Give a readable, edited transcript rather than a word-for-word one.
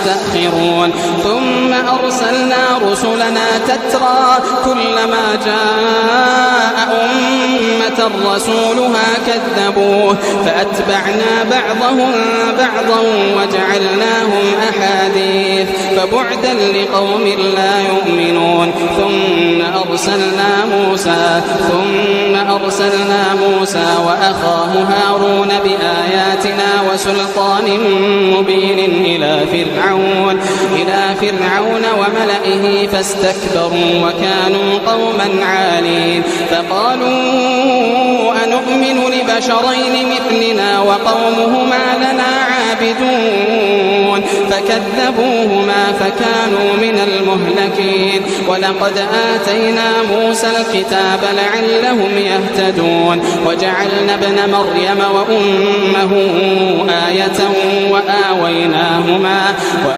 يستأخرون ثم أرسلنا رسلنا تترى كلما جاء أمة رسولها كذبوه فأتبعنا بعضهم بعضا وجعلناهم أحاديث فبعدا لقوم لا يؤمنون ثم أرسلنا موسى وأخاه هارون بآياتنا وسلطان مبين إلى فرعون وملئه فاستكبروا وكانوا قوما عالين فقالوا أنؤمن لبشرين مثلنا وقومهما لنا عابدون فكذبوهما فكانوا من المهلكين ولقد آتينا موسى الكتاب لعلهم يهتدون وجعلنا ابن مريم وأمه آية وآويناهما